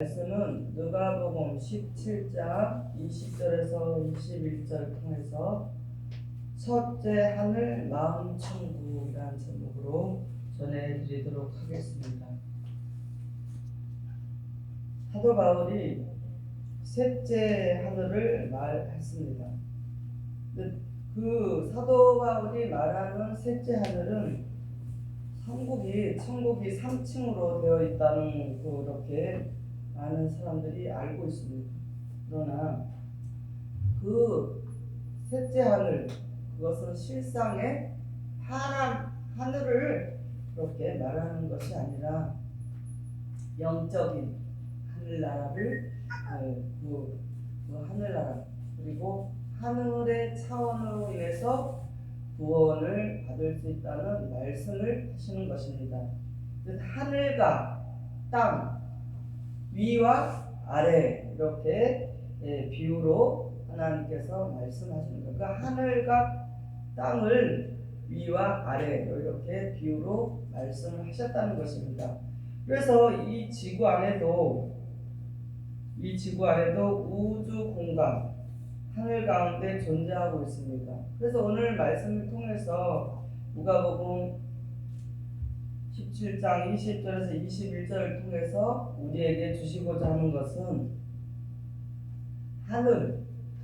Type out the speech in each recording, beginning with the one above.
말씀은 누가복음 17장 20절에서 21절 통해서 첫째 하늘 마음 천국이라는 제목으로 전해드리도록 하겠습니다. 사도 바울이 셋째 하늘을 말했습니다. 그 사도 바울이 말하는 셋째 하늘은 천국이 3층으로 되어 있다는 그렇게 많은 사람들이 알고 있습니다. 그러나 그 셋째 하늘, 그것은 실상의 파란 하늘을 그렇게 말하는 것이 아니라 영적인 하늘나라를 그 하늘나라, 그리고 하늘의 차원으로 인해서 구원을 받을 수 있다는 말씀을 하시는 것입니다. 하늘과 땅, 위와 아래, 이렇게 비유로 하나님께서 말씀하시는 것. 그 하늘과 땅을 위와 아래 이렇게 비유로 말씀을 하셨다는 것입니다. 그래서 이 지구 안에도 우주 공간, 하늘 가운데 존재하고 있습니다. 그래서 오늘 말씀을 통해서 누가복음 17장 20절에서 21절을 통해서 우리에게 주시고자 하는 것은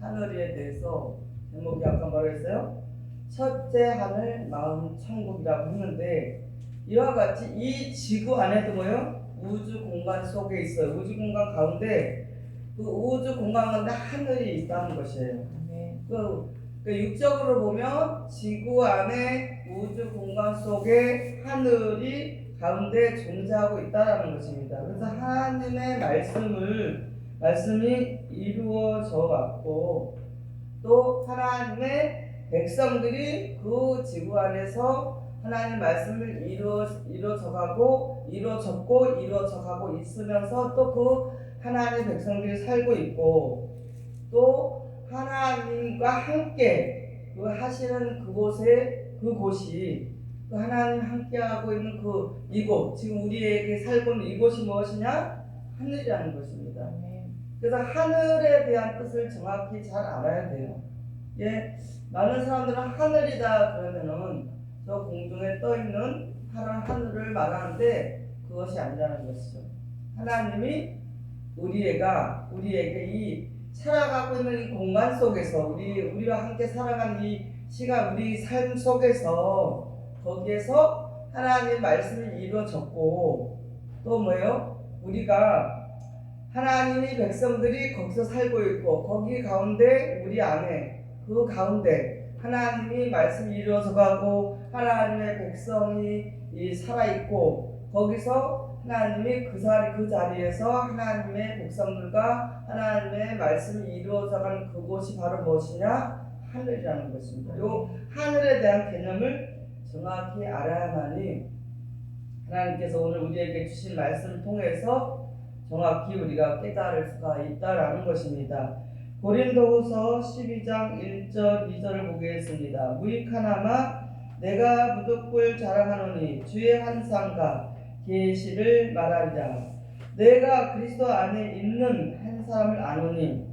하늘에 대해서, 제목이 아까 뭐라 했어요? 첫째 하늘 마음 천국이라고 했는데, 이와 같이 이 지구 안에도 뭐요? 우주 공간 속에 있어요. 우주 공간 가운데, 그 우주 공간 가운데 하늘이 있다는 것이에요. 그 육적으로 보면 지구 안에 우주 공간 속에 하늘이 가운데 존재하고 있다는 것입니다. 그래서 하나님의 말씀이 이루어져 왔고, 또 하나님의 백성들이 그 지구 안에서 하나님의 말씀을 이루어져가고 있으면서 또 그 하나님의 백성들이 살고 있고, 또 하나님과 함께 그 하시는 그곳이 그 하나님 함께하고 있는 이곳, 지금 우리에게 살고 있는 이곳이 무엇이냐? 하늘이라는 것입니다. 그래서 하늘에 대한 뜻을 정확히 잘 알아야 돼요. 많은 사람들은 하늘이다 그러면은 저 공중에 떠 있는 파란 하늘을 말하는데 그것이 아니라는 것이죠. 하나님이 우리에게 이 살아가고 있는 이 공간 속에서, 우리와 함께 살아가는 이 시간, 우리 삶 속에서, 거기에서 하나님의 말씀이 이루어졌고, 또 뭐예요? 우리가 하나님의 백성들이 거기서 살고 있고, 거기 가운데 우리 안에 그 가운데 하나님의 말씀이 이루어져가고 하나님의 백성이 살아있고, 거기서 하나님이 그 자리에서 하나님의 백성들과 하나님의 말씀이 이루어져가는 그곳이 바로 무엇이냐? 하늘이라는 것입니다. 이 하늘에 대한 개념을 정확히 알아야만이 하나님께서 오늘 우리에게 주신 말씀을 통해서 정확히 우리가 깨달을 수가 있다라는 것입니다. 고린도후서 12장 1절 2절을 보겠습니다. 무익하나마 내가 무득불 자랑하노니 주의 환상과 계시를 말하리라. 내가 그리스도 안에 있는 한 사람을 아노니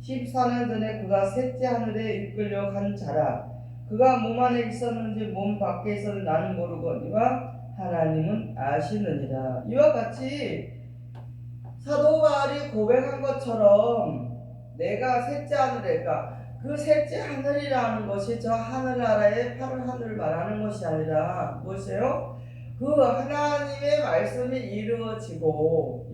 14년 전에 그가 셋째 하늘에 이끌려 간 자라. 그가 몸 안에 있었는지 몸 밖에 있었는지 나는 모르거니와 하나님은 아시느니라. 이와 같이 사도 바울이 고백한 것처럼 내가 셋째 하늘에가, 그 셋째 하늘이라는 것이 저 하늘나라의 파란 하늘을 말하는 것이 아니라 무엇이에요? 그 하나님의 말씀이 이루어졌고,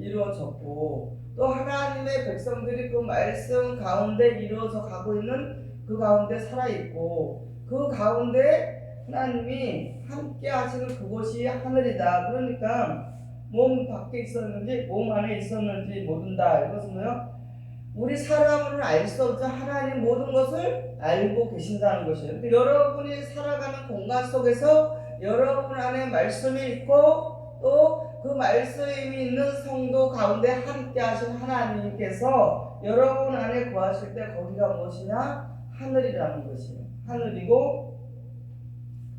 또 하나님의 백성들이 그 말씀 가운데 이루어져 가고 있는 그 가운데 살아있고, 그 가운데 하나님이 함께 하시는 그곳이 하늘이다. 그러니까 몸 밖에 있었는지 몸 안에 있었는지 모른다. 이것은 뭐요? 우리 사람은 알 수 없죠. 하나님 모든 것을 알고 계신다는 것이에요. 근데 여러분이 살아가는 공간 속에서 여러분 안에 말씀이 있고, 또 그 말씀이 있는 성도 가운데 함께 하신 하나님께서 여러분 안에 거하실 때 거기가 무엇이냐? 하늘이라는 것이에요. 하늘이고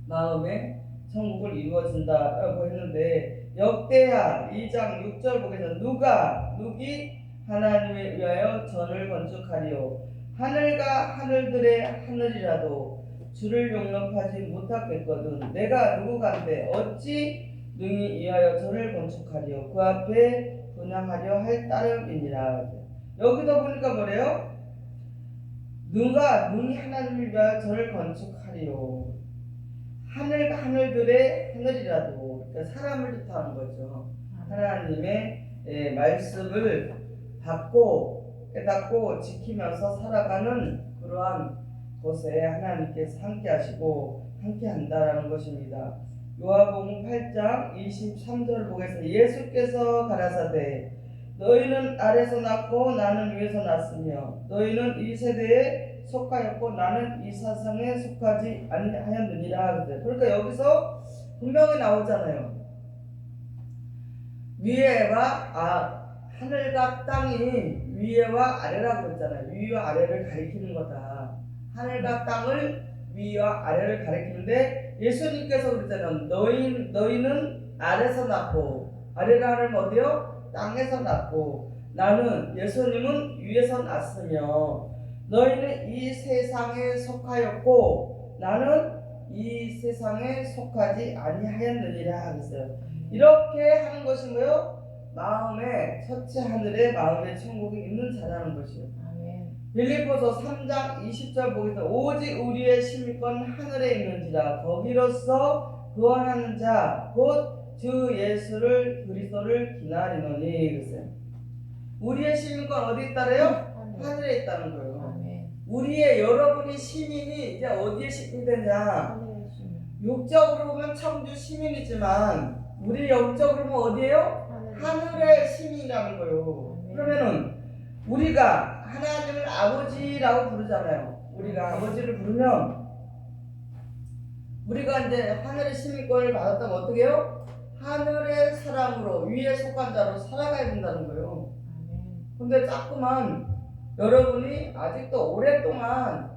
마음에 천국을 이루어진다라고 했는데, 역대하 2장 6절 보겠습니다. 누기 하나님에 의하여 전을 건축하리요. 하늘과 하늘들의 하늘이라도 주를 용납하지 못하겠거든. 내가 누구간데 어찌 능히 이하여 전을 건축하리요. 그 앞에 분향하려 할 따름이니라. 여기도 보니까 뭐래요? 누가 능히 하나님을 위하여 전을 건축하리요. 하늘과 하늘들의 하늘이라도, 그러니까 사람을 뜻하는 거죠. 하나님의 말씀을 받고 깨닫고 지키면서 살아가는 그러한 곳에 하나님께서 함께 하시고 함께 한다라는 것입니다. 요한복음 8장 23절 보겠습니다. 예수께서 가라사대 너희는 아래서 났고 나는 위에서 났으며 너희는 이 세대에 속하였고 나는 이 세상에 속하지 아니하였느니라. 그러니까 여기서 분명히 나오잖아요. 하늘과 땅이 위에와 아래라고 했잖아요. 위와 아래를 가리키는 거다. 하늘과 땅을 위와 아래를 가리키는데 예수님께서 그랬잖아요. 너희는 아래서 났고, 아래라 하면 어디요? 땅에서 났고, 나는 예수님은 위에서 났으며 너희는 이 세상에 속하였고 나는 이 세상에 속하지 아니하였느니라 하셨어요. 이렇게 하는 것이 뭐요? 마음에 첫째 하늘에 마음의 천국이 있는 자라는 것이요. 빌립보서 3장 20절 보겠습니다. 오직 우리의 시민권 하늘에 있는지라 거기로서 구원하는 자 곧 주 예수를 그리스도를 기다리노니. 그랬어요. 우리의 시민권 어디 있다래요? 하늘에 있다는 거예요. 우리의 여러분이 시민이 이제 어디에 시민이 되냐? 육적으로 보면 청주 시민이지만 우리 영적으로 보면 어디예요? 하늘의 시민이라는 거예요. 그러면은 우리가 하나님을 아버지라고 부르잖아요. 우리가 아버지를 부르면 우리가 이제 하늘의 시민권을 받았다면 어떻게 해요? 하늘의 사람으로 위에 속한 자로 살아가야 된다는 거예요. 근데 자꾸만 여러분이 아직도 오랫동안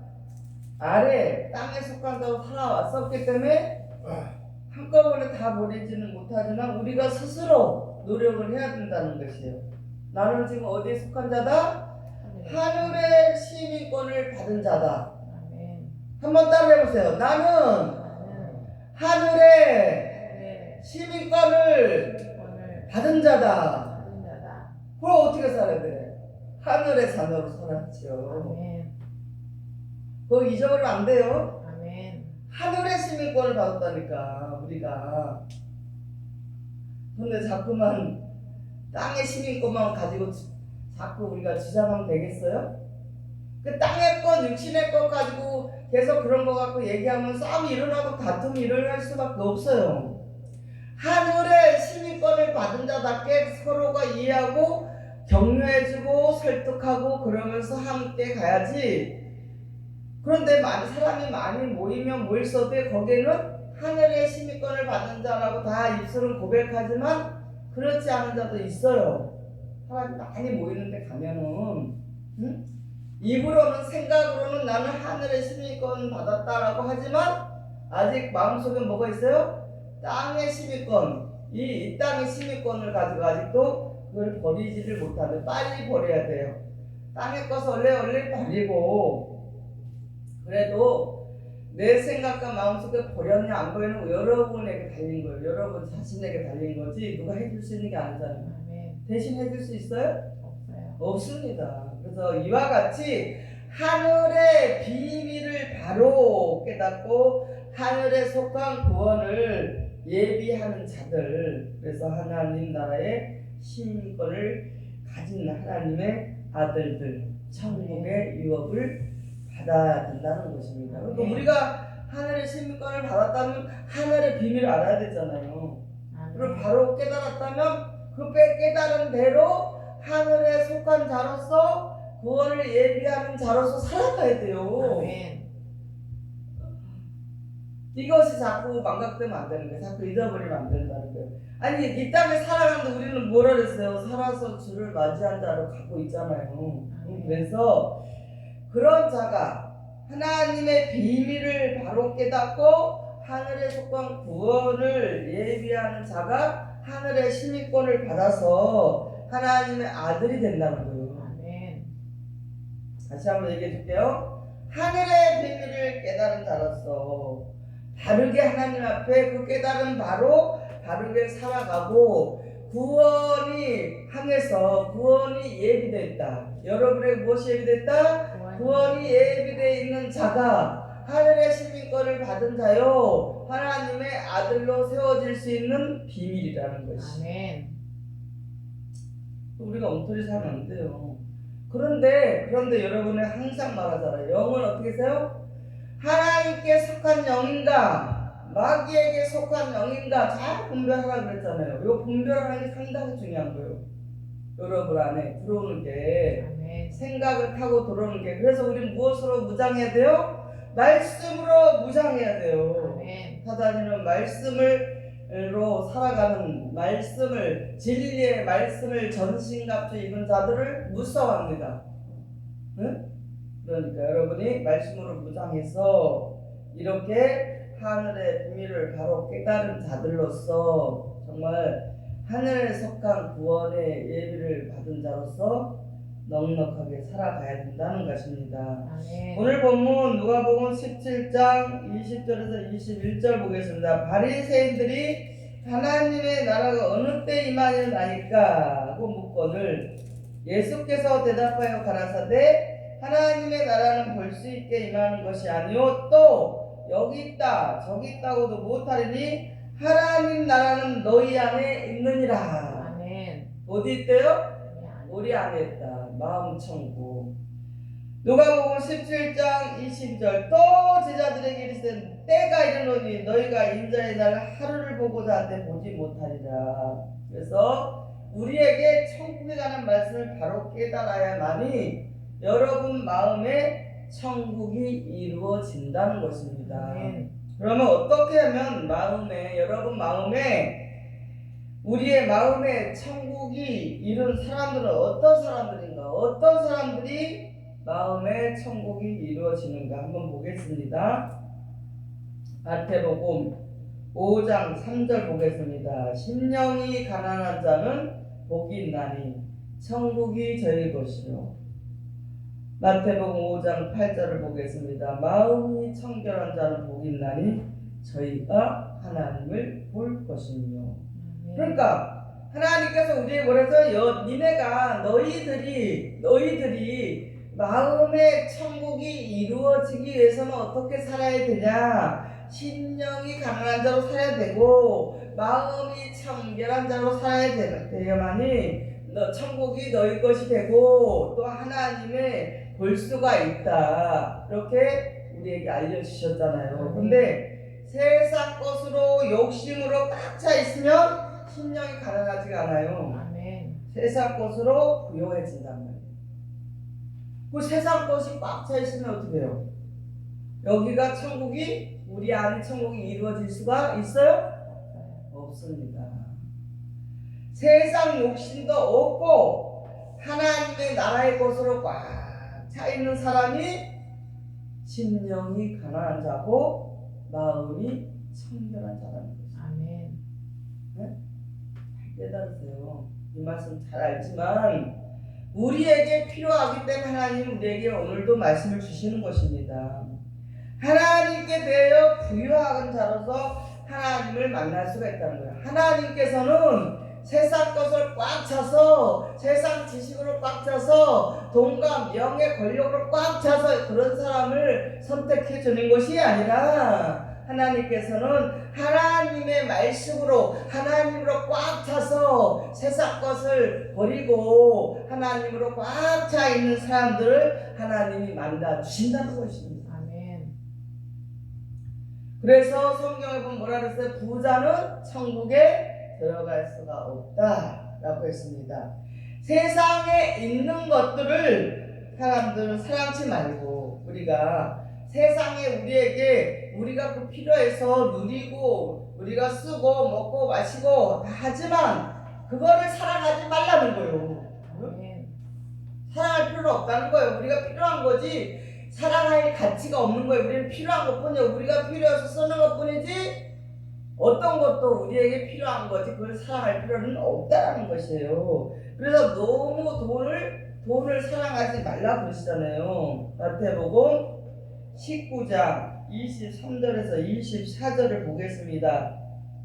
아래 땅에 속한 자로 살아왔었기 때문에 한꺼번에 다 버리지는 못하지만 우리가 스스로 노력을 해야 된다는 것이에요. 나는 지금 어디에 속한 자다? 하늘의 시민권을 받은 자다. 한번 따라해보세요. 나는 하늘의 시민권을 받은 자다. 그럼 어떻게 살아야 돼? 하늘의 자녀로 살았죠. 그거 잊어버리면 안 돼요. 하늘의 시민권을 받았다니까 우리가. 근데 자꾸만 땅의 시민권만 가지고 자꾸 우리가 주장하면 되겠어요? 그 땅의 것, 육신의 것 가지고 계속 그런 거 갖고 얘기하면 싸움이 일어나고 다툼이 일어날 수밖에 없어요. 하늘의 시민권을 받은 자답게 서로가 이해하고 격려해주고 설득하고 그러면서 함께 가야지. 그런데 사람이 많이 모이면 모일수록 거기에는 하늘의 시민권을 받은 자라고 다 입술은 고백하지만 그렇지 않은 자도 있어요. 사람이 많이 모이는데 가면은 입으로는 생각으로는 나는 하늘의 시민권 받았다라고 하지만 아직 마음속에 뭐가 있어요? 땅의 시민권, 이 땅의 시민권을 가지고 아직도 그걸 버리지를 못하는데 빨리 버려야 돼요. 땅의 것을 얼른 버리고 그래도 내 생각과 마음속에 버렸냐 안 버렸냐 여러분에게 달린 거예요. 여러분 자신에게 달린 거지 누가 해줄 수 있는 게 아니잖아요. 대신 해줄 수 있어요? 없어요. 없습니다. 그래서 이와 같이 하늘의 비밀을 바로 깨닫고 하늘에 속한 구원을 예비하는 자들, 그래서 하나님 나라의 시민권을 가진 하나님의 아들들, 천국의 유업을 받아야 된다는 것입니다. 그러니까 우리가 하늘의 시민권을 받았다면 하늘의 비밀을 알아야 되잖아요. 그걸 바로 깨달았다면 그 깨달은 대로 하늘에 속한 자로서 구원을 예비하는 자로서 살아가야 돼요. 아멘. 이것이 자꾸 망각되면 안 되는 거예요. 자꾸 잊어버리면 안 된다는 거예요. 아니 이 땅에 살아가는데 우리는 뭐라 그랬어요? 살아서 주를 맞이한 자로 가고 있잖아요. 그래서 그런 자가 하나님의 비밀을 바로 깨닫고 하늘에 속한 구원을 예비하는 자가 하늘의 시민권을 받아서 하나님의 아들이 된다는 거예요. 아멘. 다시 한번 얘기해 줄게요. 하늘의 비밀을 깨달은 자로서 바르게 하나님 앞에 그 깨달은 바로 바르게 살아가고 구원이 향해서 구원이 예비되어 있다. 여러분의 무엇이 예비되어 있다? 구원이 예비되어 있는 자가 하늘의 시민권을 받은 자요 하나님의 아들로 세워질 수 있는 비밀이라는 것이. 아멘. 우리가 엉터리 살면 안 돼요. 그런데 여러분은 항상 말하잖아요. 영은 어떻게 세요? 하나님께 속한 영인가 마귀에게 속한 영인가 잘 분별하라 그랬잖아요. 이 분별하는 게 상당히 중요한 거예요. 여러분 안에 들어오는 게 아멘. 생각을 타고 들어오는 게. 그래서 우리는 무엇으로 무장해야 돼요? 말씀으로 무장해야 돼요. 아멘. 사단이는 말씀으로 살아가는 말씀을 진리의 말씀을 전신갑주 입은 자들을 무서워합니다. 응? 그러니까 여러분이 말씀으로 무장해서 이렇게 하늘의 비밀을 바로 깨달은 자들로서 정말 하늘에 속한 구원의 예비를 받은 자로서 넉넉하게 살아가야 된다는 것입니다. 아멘. 오늘 본문 누가복음 17장 20절에서 21절 보겠습니다. 바리새인들이 하나님의 나라가 어느 때 임하느냐니까 하고 묻거늘 예수께서 대답하여 가라사대 하나님의 나라는 볼 수 있게 임하는 것이 아니요 또 여기 있다 저기 있다고도 못하리니 하나님 나라는 너희 안에 있느니라. 아멘. 어디 있대요? 우리 안에 있다. 마음 천국. 누가복음 17장 20절 또 제자들에게 이르시되 때가 이르노니 너희가 인자의 날 하루를 보고자 한데 보지 못하리라. 그래서 우리에게 천국에 관한 말씀을 바로 깨달아야만이 여러분 마음에 천국이 이루어진다는 것입니다. 아멘. 그러면 어떻게 하면 여러분 마음에 우리의 마음에 천국이 이룬 사람들은 어떤 사람들인가? 어떤 사람들이 마음에 천국이 이루어지는가 한번 보겠습니다. 마태복음 5장 3절 보겠습니다. 심령이 가난한 자는 복이 있나니 천국이 저희 것이요. 마태복음 5장 8절을 보겠습니다. 마음이 청결한 자는 복이 있나니 저희가 하나님을 볼 것이며. 그러니까 하나님께서 우리에게 뭐래서 니네가 너희들이 마음의 천국이 이루어지기 위해서는 어떻게 살아야 되냐? 심령이 가난한 자로 살아야 되고 마음이 청결한 자로 살아야 되야만이 천국이 너희 것이 되고 또 하나님의 볼 수가 있다. 이렇게 우리에게 알려주셨잖아요. 근데 세상 것으로 욕심으로 꽉 차 있으면 심령이 가난하지가 않아요. 아멘. 세상 것으로 부요해진단 말이에요. 그 세상 것이 꽉 차 있으면 어떻게 해요? 여기가 천국이 우리 안에 천국이 이루어질 수가 있어요? 없습니다. 세상 욕심도 없고 하나님의 나라의 것으로 꽉 차 있는 사람이 심령이 가난한 자고 마음이 청결한 자라는 거죠. 아멘. 네? 깨달으세요. 이 말씀 잘 알지만 우리에게 필요하기 때문에 하나님 우리에게 오늘도 말씀을 주시는 것입니다. 하나님께 대하여 부유한 자로서 하나님을 만날 수가 있다는 거예요. 하나님께서는 세상 것을 꽉 차서 세상 지식으로 꽉 차서 돈과 명예 권력으로 꽉 차서 그런 사람을 선택해 주는 것이 아니라 하나님께서는 하나님의 말씀으로 하나님으로 꽉 차서 세상 것을 버리고 하나님으로 꽉 차 있는 사람들을 하나님이 만나 주신다는 것입니다. 아멘. 그래서 성경에 보면 뭐라 그랬어요? 부자는 천국에 들어갈 수가 없다라고 했습니다. 세상에 있는 것들을 사람들은 사랑치 말고 우리가 세상에 우리가 그 필요해서 누리고 우리가 쓰고 먹고 마시고 다 하지만 그거를 사랑하지 말라는 거예요. 아멘. 사랑할 필요는 없다는 거예요. 우리가 필요한 거지 사랑할 가치가 없는 거예요. 우리는 필요한 것뿐이에요. 우리가 필요해서 쓰는 것뿐이지 어떤 것도 우리에게 필요한 거지 그걸 사랑할 필요는 없다라는 것이에요. 그래서 너무 돈을 사랑하지 말라 그러시잖아요. 마태복음 19장 23절에서 24절을 보겠습니다.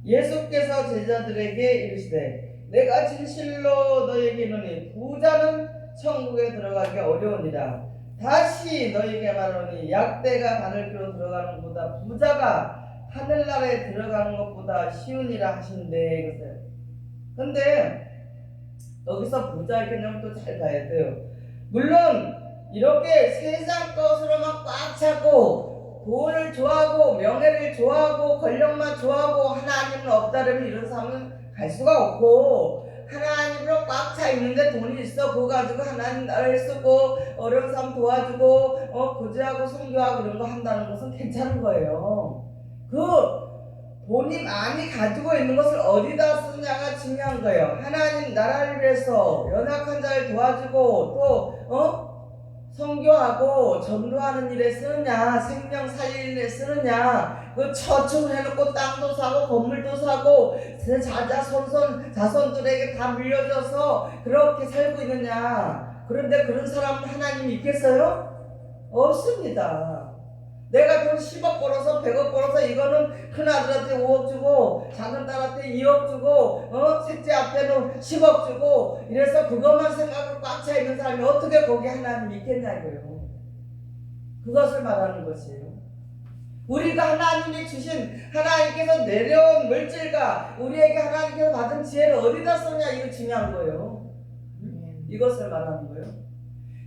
예수께서 제자들에게 이르시되 내가 진실로 너희에게 이르노니 부자는 천국에 들어가기 어려우니라. 다시 너희에게 말하노니 약대가 바늘귀로 들어가는 것보다 부자가 하늘나라에 들어가는 것보다 쉬우니라 하신대 이것을. 근데 여기서 부자의 개념을 또 잘 봐야 돼요. 물론 이렇게 세상 것으로만 꽉 차고 돈을 좋아하고 명예를 좋아하고 권력만 좋아하고 하나님은 없다라면 이런 사람은 갈 수가 없고, 하나님으로 꽉 차 있는데 돈이 있어 그거 가지고 하나님 나라를 쓰고 어려운 사람 도와주고 구제하고 선교하고 이런 거 한다는 것은 괜찮은 거예요. 그 돈이 많이 가지고 있는 것을 어디다 쓰느냐가 중요한 거예요. 하나님 나라를 위해서 연약한 자를 도와주고 또 선교하고 전도하는 일에 쓰느냐, 생명 살리는 일에 쓰느냐, 그 저축해놓고 땅도 사고 건물도 사고 자손들에게 다 물려줘서 그렇게 살고 있느냐. 그런데 그런 사람은 하나님이 있겠어요? 없습니다. 내가 돈 10억 벌어서 100억 벌어서 이거는 큰아들한테 5억 주고 작은딸한테 2억 주고 셋째 앞에는 10억 주고 이래서 그것만 생각하고 꽉 차 있는 사람이 어떻게 거기 하나님이 있겠냐고요. 그것을 말하는 것이에요. 우리가 하나님이 주신, 하나님께서 내려온 물질과 우리에게 하나님께서 받은 지혜를 어디다 쓰냐, 이거 중요한 거예요. 이것을 말하는 거예요.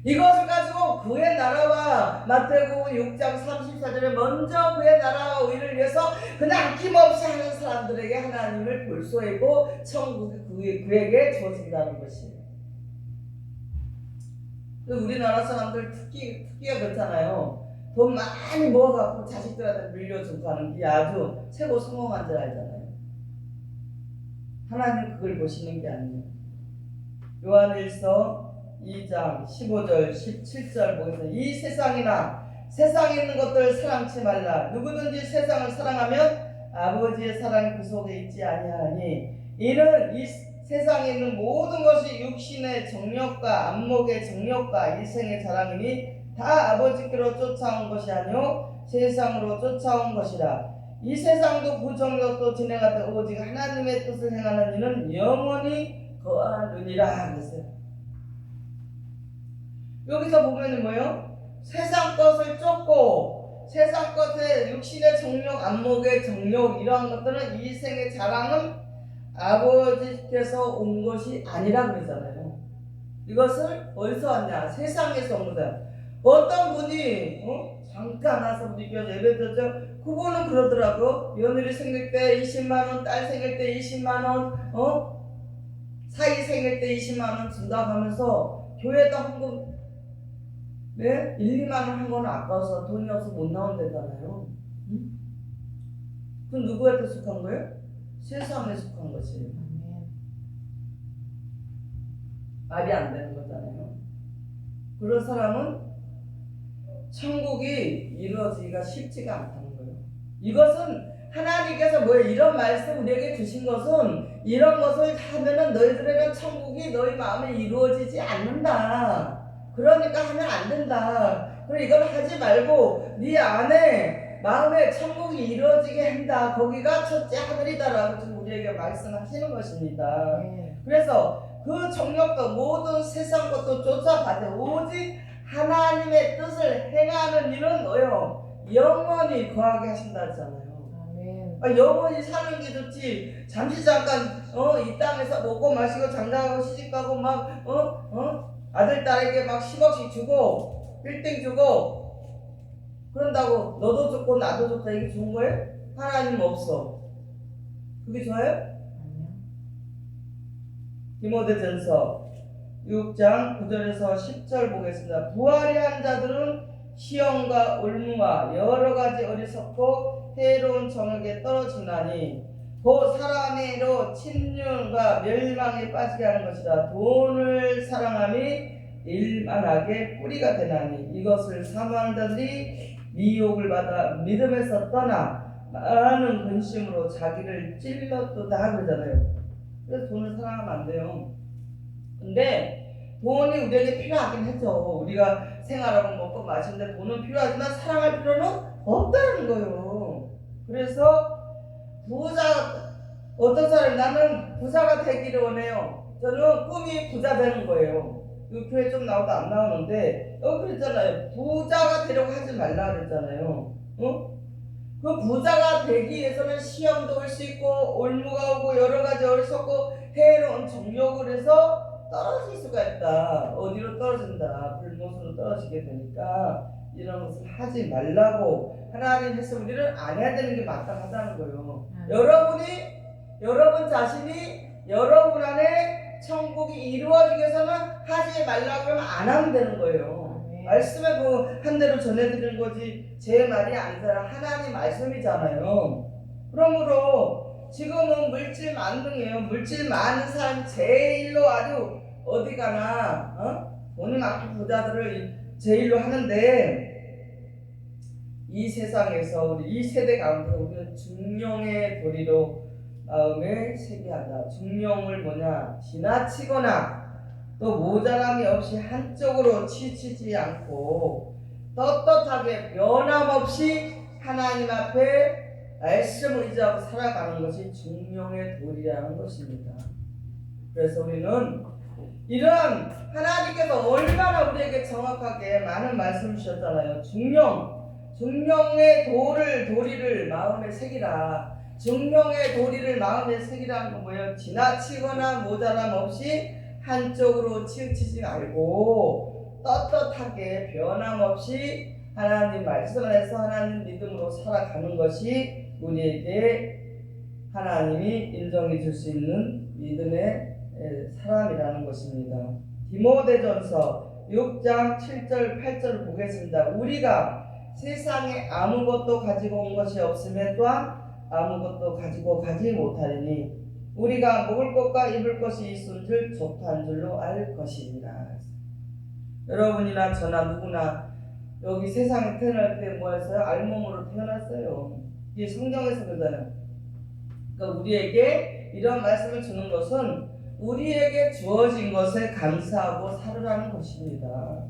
이것을 가지고 그의 나라와, 마태복음 6장 34절에 먼저 그의 나라와 의를 위해서 그냥 아낌없이 하는 사람들에게 하나님을 볼소이고 천국이 그에게 주어진다는 것이에요. 우리나라 사람들 특기가 그렇잖아요. 돈 많이 모아갖고 자식들한테 물려주고 하는 게 아주 최고 성공한 줄 알잖아요. 하나님 그걸 보시는 게 아니에요. 요한일서 2장 15절 17절 보겠습니다. 이 세상에 있는 것들 사랑치 말라. 누구든지 세상을 사랑하면 아버지의 사랑이 그 속에 있지 아니하니, 이는 이 세상에 있는 모든 것이 육신의 정욕과 안목의 정욕과 일생의 자랑이니 다 아버지께로 쫓아온 것이 아니요 세상으로 쫓아온 것이라. 이 세상도 그 정욕도 지나가되 오직 하나님의 뜻을 행하는 이는 영원히 거하느니라 그랬어요. 여기서 보면은 뭐예요? 세상 것을 쫓고 세상 것의 육신의 정욕, 안목의 정욕, 이러한 것들은 이 생의 자랑은 아버지께서 온 것이 아니라 그러잖아요. 이것을 어디서 왔냐? 세상에서 온 거다. 어떤 분이 잠깐 와서 우리 교회 예배드렸죠. 그분은 그러더라고. 며느리 생길 때 20만원, 딸 생길 때 20만원, 사위 생길 때 20만원 준다고 하면서 교회에다 헌금 1, 2만원 한 거는 아까워서 돈이 없어서 못 나온다잖아요. 그럼 누구한테 속한 거예요? 세상에 속한 것이에요. 말이 안 되는 거잖아요. 그런 사람은 천국이 이루어지기가 쉽지가 않다는 거예요. 이것은 하나님께서 이런 말씀 우리에게 주신 것은, 이런 것을 하면은 너희들에게 천국이 너희 마음에 이루어지지 않는다. 그러니까 하면 안 된다. 그럼 이걸 하지 말고 네 안에 마음에 천국이 이루어지게 한다. 거기가 첫째 하늘이다라고 지금 우리에게 말씀하시는 것입니다. 그래서 그 정욕도 모든 세상 것도 쫓아가되 오직 하나님의 뜻을 행하는 일은 영원히 거하게 하신다 했잖아요. 영원히 사는 게 좋지. 잠시 잠깐 이 땅에서 먹고 마시고 장가가고 시집가고 막 아들 딸에게 막 10억씩 주고 빌딩 주고 그런다고 너도 좋고 나도 좋다 이게 좋은 거예요? 하나님 없어. 그게 좋아요? 디모데전서 6장 9절에서 10절 보겠습니다. 부활한 자들은 시험과 올무와 여러 가지 어리석고 해로운 정욕에 떨어지나니 곧 사람의로 침륜과 멸망에 빠지게 하는 것이라. 돈을 사랑함이 일만하게 뿌리가 되나니 이것을 사모하는 자들이 미혹을 받아 믿음에서 떠나 많은 근심으로 자기를 찔렀도다 그러잖아요. 그래서 돈을 사랑하면 안 돼요. 근데 돈이 우리에게 필요하긴 하죠. 우리가 생활하고 먹고 마시는데 돈은 필요하지만 사랑할 필요는 없다는 거예요. 그래서 어떤 사람이 나는 부자가 되기를 원해요. 저는 꿈이 부자 되는 거예요. 이 교회 좀 나오도 안 나오는데 그랬잖아요. 부자가 되려고 하지 말라 그랬잖아요. 그 부자가 되기 위해서는 시험도 올 수 있고 올무가 오고 여러 가지 어리석고 해로운 정욕을 해서 떨어질 수가 있다. 어디로 떨어진다. 불못으로 떨어지게 되니까 이런 것을 하지 말라고 하나님께서 우리를 안 해야 되는 게 마땅하다는 거예요. 여러분 자신이 여러분 안에 천국이 이루어지기 위해서는 하지 말라고 하면 안 하면 되는 거예요. 말씀에 한 대로 전해드리는 거지 제 말이 아니라 하나님 말씀이잖아요. 그러므로 지금은 물질 만능이에요. 물질 많은 사람이 제일로 아주 어디 가나 돈이 많고 부자들을 제일로 하는데 이 세상에서 우리 이 세대 가운데 우리는 중령의 도리로 마음에 새기한다. 중령을 지나치거나 또 모자람이 없이 한쪽으로 치치지 않고 떳떳하게 변함없이 하나님 앞에 말씀을 의지하고 살아가는 것이 중령의 도리라는 것입니다. 그래서 우리는 이런 하나님께서 얼마나 우리에게 정확하게 많은 말씀을 주셨잖아요. 중령의 도리를 마음에 새기라. 중령의 도리를 마음에 새기라는 건 뭐예요? 지나치거나 모자람 없이 한쪽으로 치우치지 말고 떳떳하게 변함없이 하나님 말씀 안에서 하나님 믿음으로 살아가는 것이 우리에게 하나님이 인정해 줄 수 있는 믿음의 사람이라는 것입니다. 디모데전서 6장 7절 8절을 보겠습니다. 우리가 세상에 아무것도 가지고 온 것이 없으면 또한 아무것도 가지고 가지 못하리니 우리가 먹을 것과 입을 것이 있은 줄 족한 줄로 알 것이니라. 여러분이나 저나 누구나 여기 세상에 태어날 때 뭐였어요? 알몸으로 태어났어요. 이게 성경에서 그러잖아요. 그러니까 우리에게 이런 말씀을 주는 것은 우리에게 주어진 것에 감사하고 살으라는 것입니다.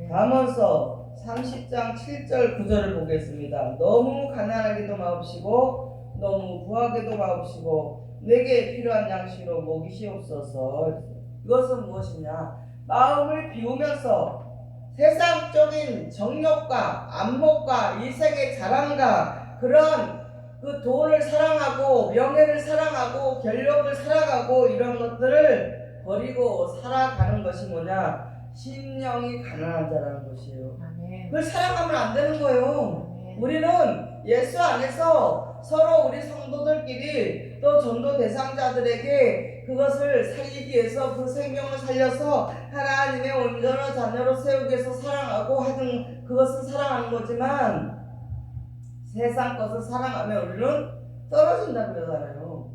잠언서 30장 7절 9절을 보겠습니다. 너무 가난하게도 마옵시고 너무 부하게도 마옵시고 내게 필요한 양식으로 먹이시옵소서. 이것은 무엇이냐? 마음을 비우면서 세상적인 정욕과 안목과 일생의 자랑과 그런 그 돈을 사랑하고 명예를 사랑하고 권력을 사랑하고 이런 것들을 버리고 살아가는 것이 뭐냐? 심령이 가난한 자라는 것이에요. 그걸 사랑하면 안 되는 거예요. 우리는 예수 안에서 서로 우리 성도들끼리 또 전도 대상자들에게 그것을 살리기 위해서 그 생명을 살려서 하나님의 온전한 자녀로 세우기 위해서 사랑하고 하든 그것을 사랑하는 거지만 세상 것을 사랑하면 우리는 떨어진다 그러잖아요.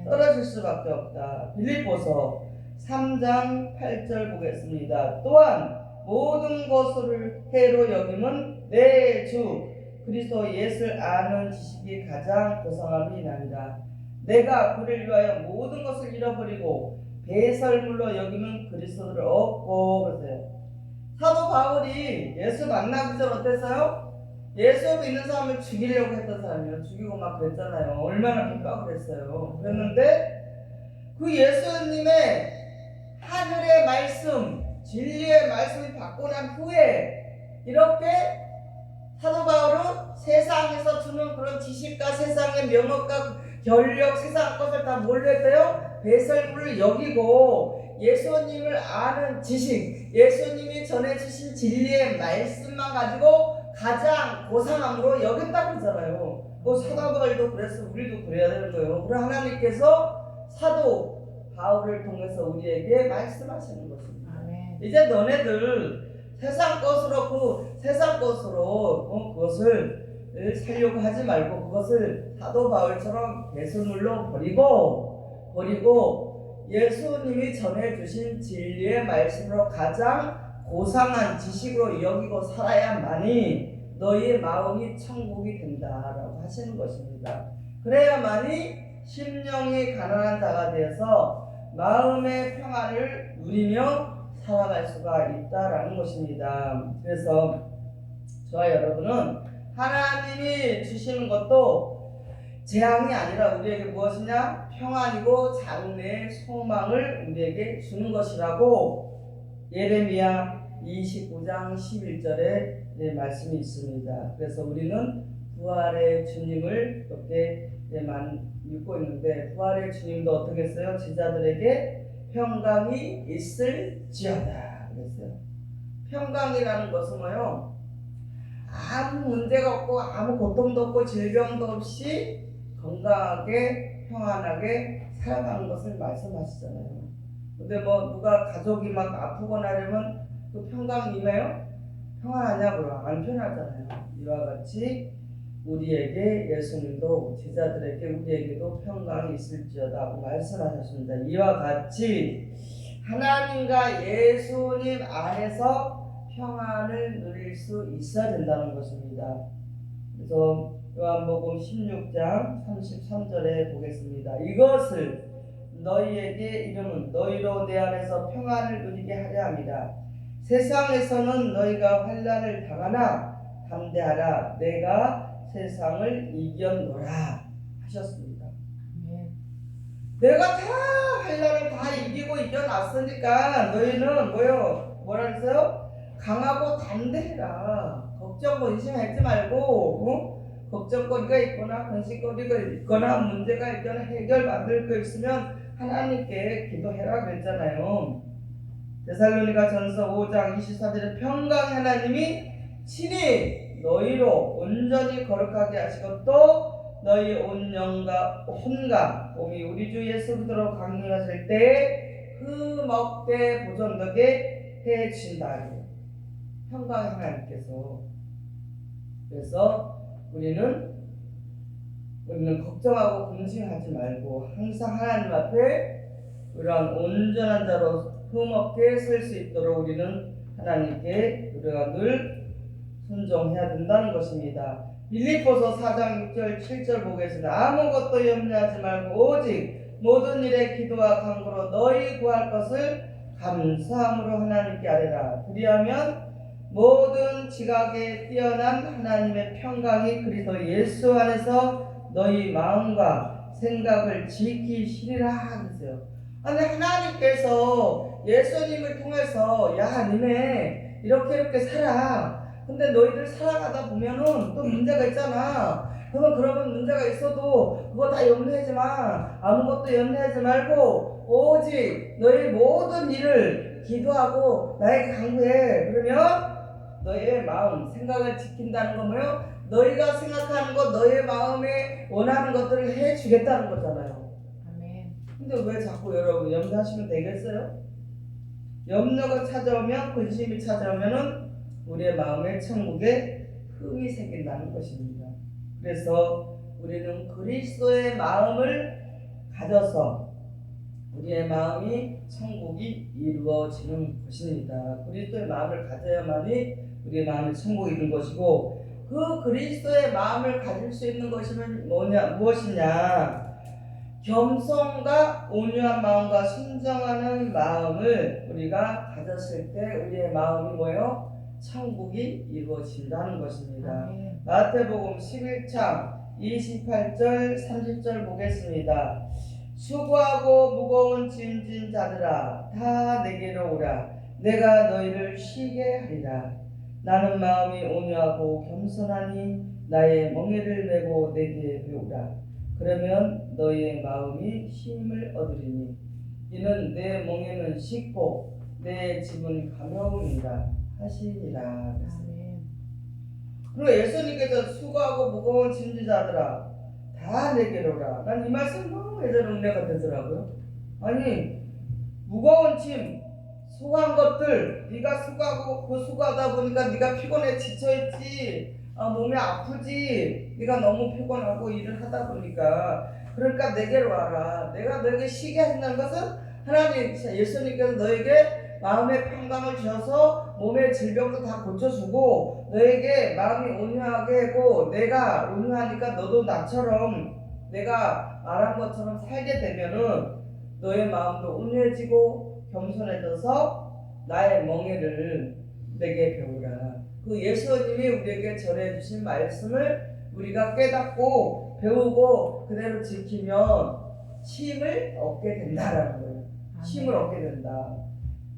떨어질 수밖에 없다. 빌립보서 3장 8절 보겠습니다. 또한 모든 것을 해로 여김은 내 주 그리스도 예수를 아는 지식이 가장 고상함이 나니라. 내가 그를 위하여 모든 것을 잃어버리고 배설물로 여기면 그리스도를 얻고 그러세요. 사도 바울이 예수 만나기 전 어땠어요? 예수 믿는 사람을 죽이려고 했던 사람이에요. 죽이고 막 그랬잖아요. 얼마나 핍박을 했어요. 그랬는데 그 예수님의 하늘의 말씀, 진리의 말씀을 받고 난 후에 이렇게 사도 바울은 세상에서 주는 그런 지식과 세상의 명예과 권력, 세상 것을 다 뭘로 했어요? 배설물을 여기고 예수님을 아는 지식, 예수님이 전해주신 진리의 말씀만 가지고 가장 고상함으로 여겼다고 그러잖아요. 사도 바울도 그랬어. 우리도 그래야 되는 거예요. 그럼 하나님께서 사도 바울을 통해서 우리에게 말씀하시는 것입니다. 이제 너네들 세상 것으로 그것을 살려고 하지 말고 그것을 사도 바울처럼 배설물로 버리고 예수님이 전해주신 진리의 말씀으로 가장 고상한 지식으로 여기고 살아야만이 너희의 마음이 천국이 된다라고 하시는 것입니다. 그래야만이 심령이 가난한 자가 되어서 마음의 평안을 누리며 살아갈 수가 있다라는 것입니다. 그래서 저와 여러분은 하나님이 주시는 것도 재앙이 아니라 우리에게 무엇이냐? 평안이고 장래의 소망을 우리에게 주는 것이라고 예레미야 29장 11절에 말씀이 있습니다. 그래서 우리는 부활의 주님을 이렇게 믿고 있는데, 부활의 주님도 어떻게 했어요? 제자들에게 평강이 있을지어다 그랬어요. 평강이라는 것은 뭐요? 아무 문제가 없고 아무 고통도 없고 질병도 없이 건강하게 평안하게 살아가는 것을 말씀하시잖아요. 근데 뭐 누가 가족이 막 아프거나 하려면 그 평강이 임해요? 평안하냐고요? 안 편하잖아요. 이와 같이 우리에게 예수님도 제자들에게 우리에게도 평강이 있을지어다 말씀하셨습니다. 이와 같이 하나님과 예수님 안에서 평안을 누릴 수 있어야 된다는 것입니다. 그래서 요한복음 16장 33절에 보겠습니다. 이것을 너희에게 이름은 너희로 내 안에서 평안을 누리게 하려 함이라. 세상에서는 너희가 환난을 당하나 담대하라. 내가 세상을 이겼노라 하셨습니다. 내가 다 환난을 다 이기고 이겨놨으니까 너희는 뭐라 그랬어요? 강하고 담대해라. 걱정 근심하지 말고 걱정거리가 있거나 근심거리가 있거나 문제가 있거나 해결받을 거 있으면 하나님께 기도해라 그랬잖아요. 데살로니가 전서 5장 24절에 평강의 하나님이 친히 너희로 온전히 거룩하게 하시고 또 너희 온 영과 혼과 몸이 우리 주 예수 그리스도로 강림하실 때에 흠없게 보존되게 해 주신다. 평강의 하나님께서. 그래서 우리는 걱정하고 근심하지 말고 항상 하나님 앞에 이러한 온전한 자로 흠없게 설 수 있도록 우리는 하나님께 우리가 늘 순종해야 된다는 것입니다. 빌립보서 4장 6절 7절 보겠습니다. 아무것도 염려하지 말고 오직 모든 일에 기도와 간구로 너희 구할 것을 감사함으로 하나님께 아뢰라. 그리하면 모든 지각에 뛰어난 하나님의 평강이 그리스도 예수 안에서 너희 마음과 생각을 지키시리라 그랬어요. 아니 하나님께서 예수님을 통해서 야 니네 이렇게 살아. 근데 너희들 살아가다 보면은 또 문제가 있잖아. 그러면 문제가 있어도 그거 다 염려하지 마. 아무것도 염려하지 말고 오직 너희 모든 일을 기도하고 나에게 간구해. 그러면 너희의 마음, 생각을 지킨다는 건 뭐예요? 너희가 생각하는 것, 너희의 마음에 원하는 것들을 해주겠다는 거잖아요. 아멘. 근데 왜 자꾸 여러분 염려하시면 되겠어요? 염려가 찾아오면, 근심이 찾아오면은 우리의 마음에 천국에 흠이 생긴다는 것입니다. 그래서 우리는 그리스도의 마음을 가져서 우리의 마음이 천국이 이루어지는 것입니다. 그리스도의 마음을 가져야만이 우리의 마음이 천국이 이루는 것이고, 그 그리스도의 마음을 가질 수 있는 것이면 무엇이냐? 겸손과 온유한 마음과 순정하는 마음을 우리가 가졌을 때 우리의 마음이 뭐예요? 천국이 이루어진다는 것입니다. 마태복음 11장 28절 30절 보겠습니다. 수고하고 무거운 짐진 자들아 다 내게로 오라. 내가 너희를 쉬게 하리라. 나는 마음이 온유하고 겸손하니 나의 멍에를 메고 내게 배우라. 그러면 너희의 마음이 쉼을 얻으리니 이는 내 멍에는 쉽고 내 짐은 가벼우니라 하시니라. 그리고 예수님께서 수고하고 무거운 짐진 자들아 다 내게로 오라. 난 이 말씀 너무 예전 은혜가 되더라고요. 아니 무거운 짐 수고한 것들 네가 수고하고 그 수고하다 보니까 네가 피곤해 지쳐있지, 몸이 아프지, 네가 너무 피곤하고 일을 하다 보니까 그러니까 내게로 와라. 내가 너에게 쉬게 하신다는 것은 하나님 예수님께서 너에게 마음의 평강을 주셔서 몸의 질병도 다 고쳐주고 너에게 마음이 온유하게 하고 내가 온유하니까 너도 나처럼 내가 말한 것처럼 살게 되면은 너의 마음도 온유해지고 겸손해져서 나의 멍에를 내게 배우라. 그 예수님이 우리에게 전해주신 말씀을 우리가 깨닫고 배우고 그대로 지키면 쉼을 얻게 된다라는 거예요. 쉼을 얻게 된다.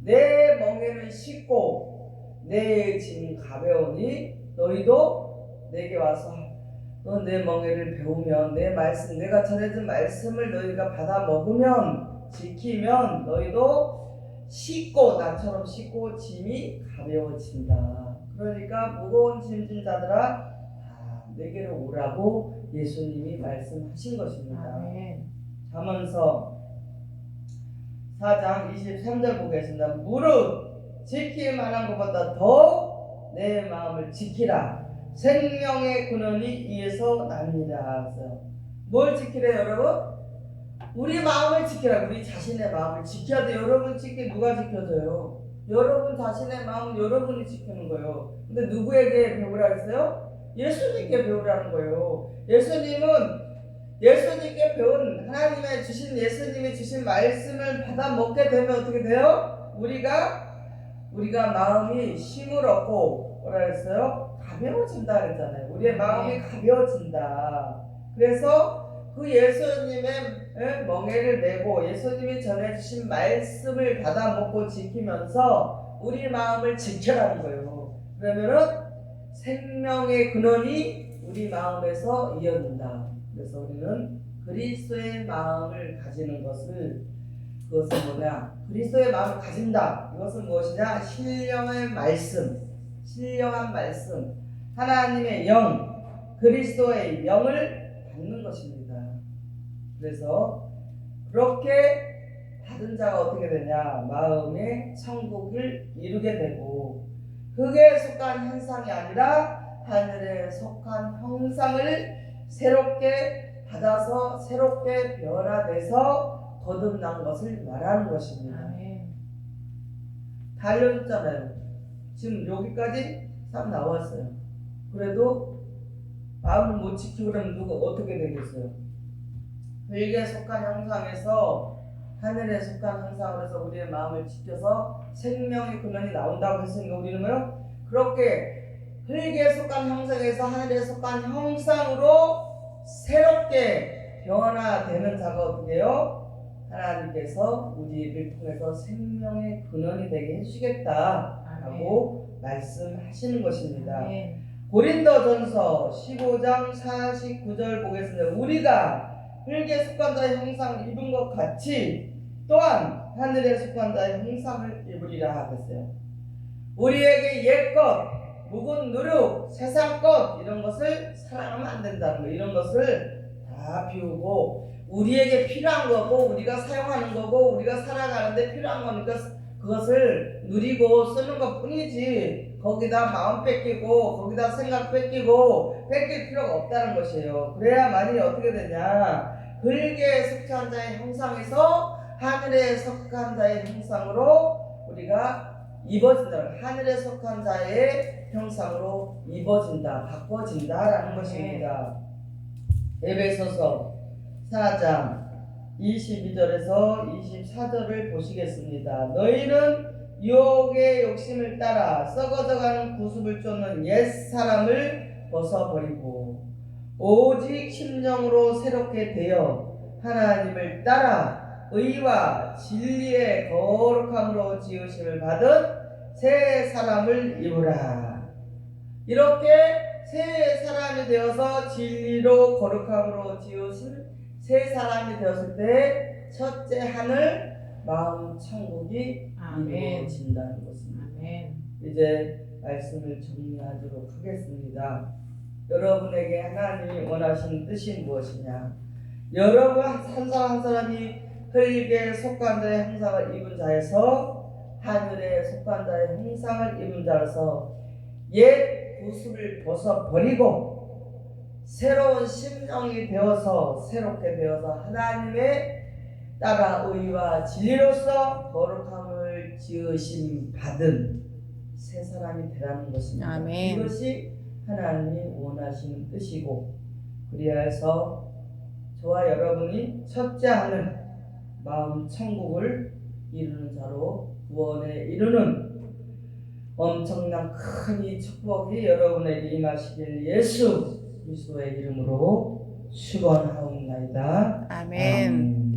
내 멍에는 쉽고 내 짐 가벼우니 너희도 내게 와서 내 멍에를 배우면 내 말씀 내가 전해준 말씀을 너희가 받아 먹으면 지키면 너희도 쉽고 나처럼 쉽고 짐이 가벼워진다. 그러니까 무거운 짐진 자들아 다 내게로 오라고 예수님이 말씀하신 것입니다. 잠언서 4장 23절 보겠습니다. 무릇 지킬 만한 것보다 더 내 마음을 지키라. 생명의 근원이 이에서 납니다. 뭘 지키래 여러분? 우리 마음을 지키라. 우리 자신의 마음을 지켜야 돼. 여러분 지키 누가 지켜줘요? 여러분 자신의 마음은 여러분이 지키는 거예요. 근데 누구에게 배우라 했어요? 예수님께 배우라는 거예요. 예수님께 배운 하나님의 주신 예수님이 주신 말씀을 받아 먹게 되면 어떻게 돼요? 우리가 마음이 쉼을 얻고 뭐라 했어요? 가벼워진다 그랬잖아요. 우리의 마음이 가벼워진다. 그래서 그 예수님의 멍에를 메고 예수님이 전해주신 말씀을 받아 먹고 지키면서 우리 마음을 지켜라는 거예요. 그러면은 생명의 근원이 우리 마음에서 이어진다. 그래서 우리는 그리스도의 마음을 가지는 그것은 뭐냐? 그리스도의 마음을 가진다. 이것은 무엇이냐? 신령한 말씀, 하나님의 영, 그리스도의 영을 받는 것입니다. 그래서 그렇게 받은 자가 어떻게 되냐? 마음의 천국을 이루게 되고 흙에 속한 현상이 아니라 하늘에 속한 형상을 새롭게 받아서 새롭게 변화돼서 거듭난 것을 말하는 것입니다. 다 알려줬잖아요. 지금 여기까지 딱 나왔어요. 그래도 마음을 못 지키고 그러면 누가 어떻게 되겠어요? 흙에 속한 형상에서 하늘에 속한 형상으로 해서 우리의 마음을 지켜서 생명의 근원이 나온다고 했으니까 우리는 뭐요? 그렇게 흙에 속한 형상에서 하늘에 속한 형상으로 새롭게 변화되는 자가 어떻게 해요? 하나님께서 우리를 통해서 생명의 근원이 되게 해주시겠다라고 말씀하시는 것입니다. 고린도전서 15장 49절 보겠습니다. 우리가 흙에 속한 자의 형상을 입은 것 같이 또한 하늘에 속한 자의 형상을 입으리라 하겠어요. 우리에게 옛것, 묵은 누룩, 세상 것 이런 것을 사랑하면 안 된다는 거예요. 이런 것을 다 비우고 우리에게 필요한 거고 우리가 사용하는 거고 우리가 살아가는데 필요한 거니까 그것을 누리고 쓰는 것 뿐이지 거기다 마음 뺏기고 거기다 생각 뺏기고 뺏길 필요가 없다는 것이에요. 그래야만이 어떻게 되냐? 흙에 속한 자의 형상에서 하늘에 속한 자의 형상으로 우리가 입어진다. 하늘에 속한 자의 형상으로 입어진다, 바꿔진다라는 것입니다. 에베소서 4장 22절에서 24절을 보시겠습니다. 너희는 유혹의 욕심을 따라 썩어져가는 구습을 쫓는 옛사람을 벗어버리고 오직 심령으로 새롭게 되어 하나님을 따라 의와 진리의 거룩함으로 지으심을 받은 새 사람을 입으라. 이렇게 새 사람이 되어서 진리로 거룩함으로 지으신 새 사람이 되었을 때 첫째 하늘 마음 천국이 이루어진다는 것입니다. 이제 말씀을 정리하도록 하겠습니다. 여러분에게 하나님이 원하시는 뜻이 무엇이냐? 여러분 한 사람 한 사람이 흙에 속한 자의 형상을 입은 자에서 하늘에 속한 자의 형상을 입은 자로서 옛 구습을 벗어버리고 새로운 심령이 되어서 새롭게 되어서 하나님의 따라 의와 진리로서 거룩함을 지으심 받은 새 사람이 되라는 것입니다. 아멘. 이것이 하나님이 원하시는 뜻이고, 그리하여서 저와 여러분이 첫째 하는 마음 천국을 이루는 자로 구원에 이루는 엄청난 큰 이 축복이 여러분에게 임하시길 예수 그리스도의 이름으로 축원하옵나이다. 아멘.